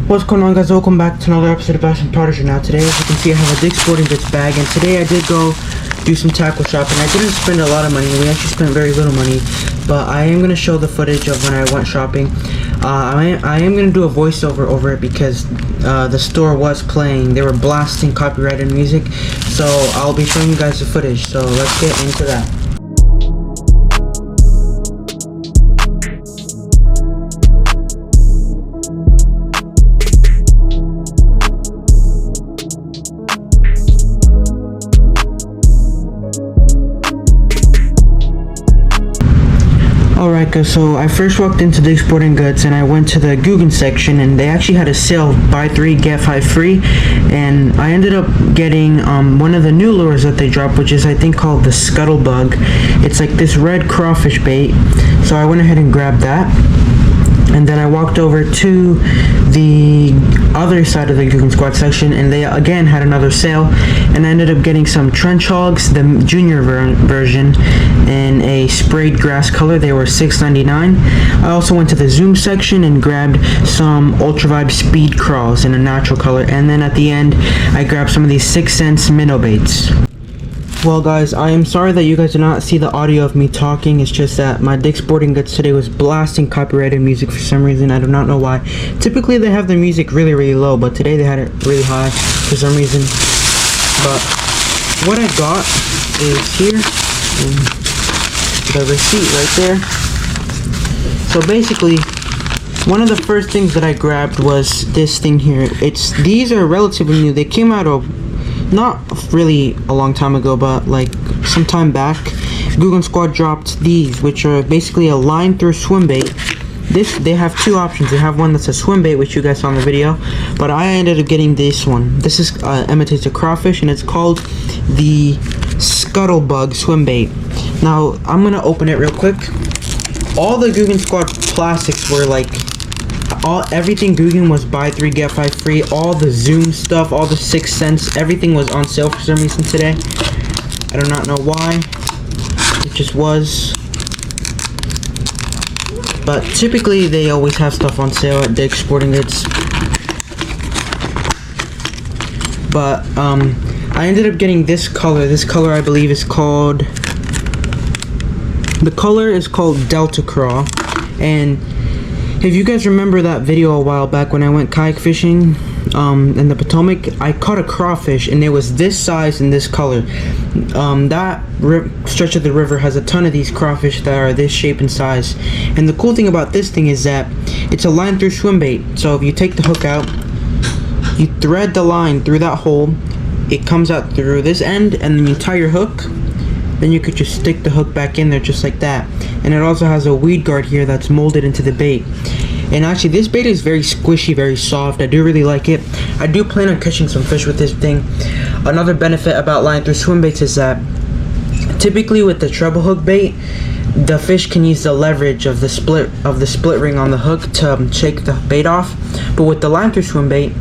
What's going on, guys? Welcome back to another episode of Bash and Prodigy. Now today, as you can see, I have a Dick's Sporting Goods bag, and today I did go do some tackle shopping. I didn't spend a lot of money. We actually spent very little money, but I am going to show the footage of when I went shopping. I am going to do a voiceover over it because the store was playing. They were blasting copyrighted music, so I'll be showing you guys the footage. So let's get into that. Alright guys, so I first walked into Dick's Sporting Goods and I went to the Guggen section, and they actually had a sale, buy 3 get 5 free, and I ended up getting one of the new lures that they dropped, which is I think called the Scuttlebug. It's like this red crawfish bait, so I went ahead and grabbed that. And then I walked over to the other side of the Guggen Squad section, and they again had another sale, and I ended up getting some trench hogs, the junior version, in a sprayed grass color. They were $6.99. I also went to the Zoom section and grabbed some Ultra Vibe speed crawls in a natural color, and then at the end I grabbed some of these 6 cents minnow baits. Well guys, I am sorry that you guys did not see the audio of me talking. It's just that my Dick's Sporting Goods today was blasting copyrighted music for some reason. I do not know why. Typically they have their music really low, but today they had it really high for some reason. But what I got is here, and the receipt right there. So basically, one of the first things that I grabbed was this thing here. These are relatively new. They came out of not really a long time ago, but like some time back. Guggen Squad dropped these, which are basically a line through swim bait. They have two options. They have one that's a swim bait, which you guys saw in the video, but I ended up getting this one. This is imitates a crawfish, and it's called the Scuttlebug swim bait. Now I'm gonna open it real quick. All the Guggen Squad plastics were like, everything Guggen was buy 3 get 5 free. All the Zoom stuff, all the 6 cents, everything was on sale for some reason today. I do not know why. It just was. But typically they always have stuff on sale at Dick's Sporting Goods. But I ended up getting this color. This color I believe is called, the color is called Delta Craw. And if you guys remember that video a while back when I went kayak fishing in the Potomac, I caught a crawfish and it was this size and this color. That stretch of the river has a ton of these crawfish that are this shape and size. And the cool thing about this thing is that it's a line through swim bait. So if you take the hook out, you thread the line through that hole, it comes out through this end, and then you tie your hook. Then you could just stick the hook back in there just like that. And it also has a weed guard here that's molded into the bait. And actually this bait is very squishy, very soft. I do really like it. I do plan on catching some fish with this thing. Another benefit about line through swim baits is that typically with the treble hook bait, the fish can use the leverage of the split ring on the hook to shake the bait off. But with the line through swim bait,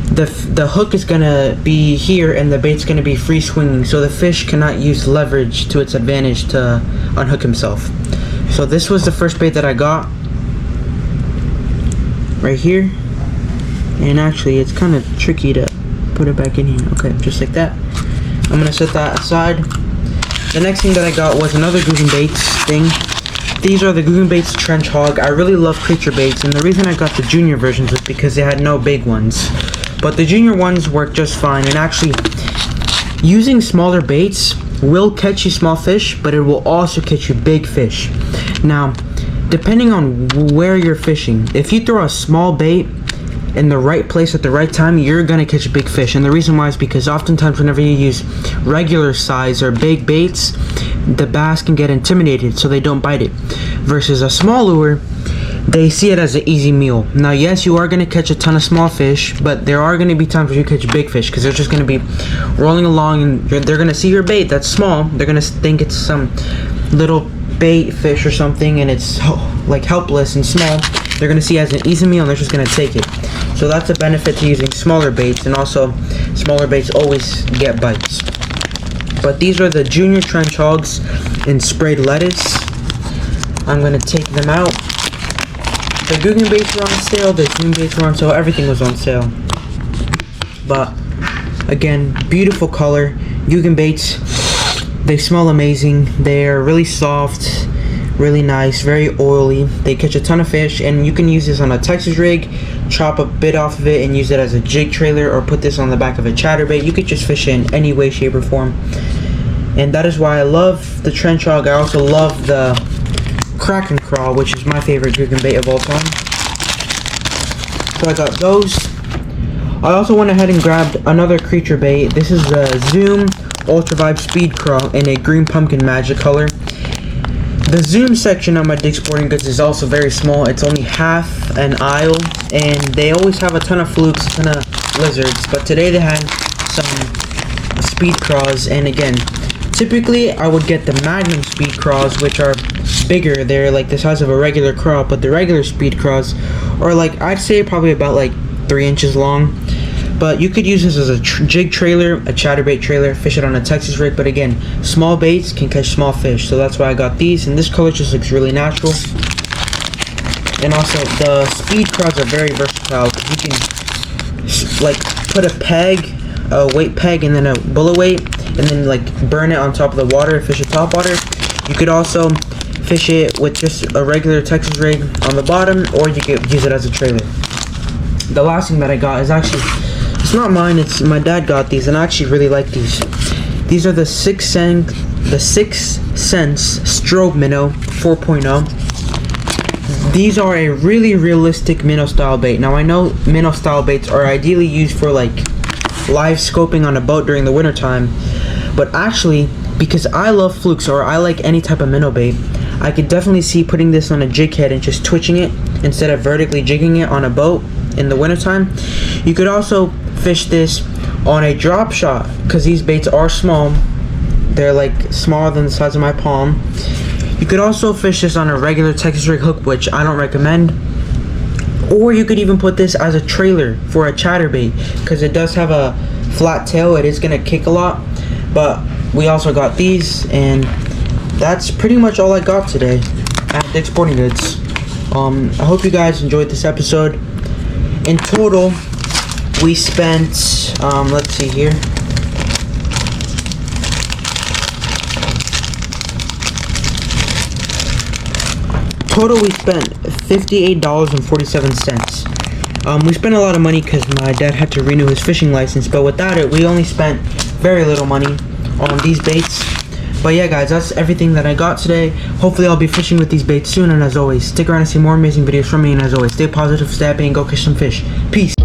the hook is gonna be here and the bait's gonna be free swinging, so the fish cannot use leverage to its advantage to unhook himself. So this was the first bait that I got right here, and actually it's kind of tricky to put it back in here. Okay, just like that. I'm gonna set that aside. The next thing that I got was another Guggen Baits thing. These are the Guggen Baits Trench Hog. I really love creature baits, and the reason I got the junior versions was because they had no big ones. But the junior ones work just fine, and actually using smaller baits will catch you small fish, but it will also catch you big fish. Now, depending on where you're fishing, if you throw a small bait in the right place at the right time, you're gonna catch a big fish. And the reason why is because oftentimes whenever you use regular size or big baits, the bass can get intimidated, so they don't bite it. Versus a small lure, they see it as an easy meal. Now yes, you are going to catch a ton of small fish, but there are going to be times where you catch big fish, because they're just going to be rolling along and they're going to see your bait that's small. They're going to think it's some little bait fish or something, and it's like helpless and small. They're going to see it as an easy meal and they're just going to take it. So that's a benefit to using smaller baits, and also smaller baits always get bites. But these are the junior trench hogs in sprayed lettuce. I'm going to take them out. the Guggen baits were on sale, the Zoom baits were on sale, everything was on sale. But again, beautiful color. Guggen baits, they smell amazing. They're really soft, really nice, very oily. They catch a ton of fish, and you can use this on a Texas rig, chop a bit off of it and use it as a jig trailer, or put this on the back of a chatterbait. You could just fish it in any way, shape, or form. And that is why I love the trench hog. I also love the Kraken Crawl, which is my favorite Guggen bait of all time. So I got those. I also went ahead and grabbed another creature bait. This is the Zoom Ultra Vibe Speed Crawl in a green pumpkin magic color. The Zoom section on my Dick's Sporting Goods is also very small. It's only half an aisle, and they always have a ton of flukes, a ton of lizards, but today they had some speed craws. And again, typically I would get the Magnum speed craws, which are bigger. They're like the size of a regular craw, but the regular speed craws are like, I'd say probably about like 3 inches long. But you could use this as a jig trailer, a chatterbait trailer, fish it on a Texas rig. But again, small baits can catch small fish, so that's why I got these. And this color just looks really natural. And also, the speed craws are very versatile. You can like put a peg, a weight peg, and then a bullet weight, and then like burn it on top of the water, fish it top water. You could also fish it with just a regular Texas rig on the bottom, or you could use it as a trailer. The last thing that I got is actually, it's not mine, it's my dad got these, and I actually really like these. These are the Sixth Sense Strobe Minnow 4.0. These are a really realistic minnow style bait. Now I know minnow style baits are ideally used for like live scoping on a boat during the winter time, but actually, because I love flukes, or I like any type of minnow bait, I could definitely see putting this on a jig head and just twitching it instead of vertically jigging it on a boat in the wintertime. You could also fish this on a drop shot, because these baits are small. They're like smaller than the size of my palm. You could also fish this on a regular Texas rig hook, which I don't recommend. Or you could even put this as a trailer for a chatterbait, because it does have a flat tail. It is going to kick a lot. But we also got these, and that's pretty much all I got today at Dick's Sporting Goods. I hope you guys enjoyed this episode. In total, we spent, let's see here. Total, we spent $58.47. We spent a lot of money because my dad had to renew his fishing license, but without it, we only spent very little money on these baits. But yeah, guys, that's everything that I got today. Hopefully I'll be fishing with these baits soon, and as always, stick around to see more amazing videos from me, and as always, stay positive, stay happy, and go catch some fish. Peace.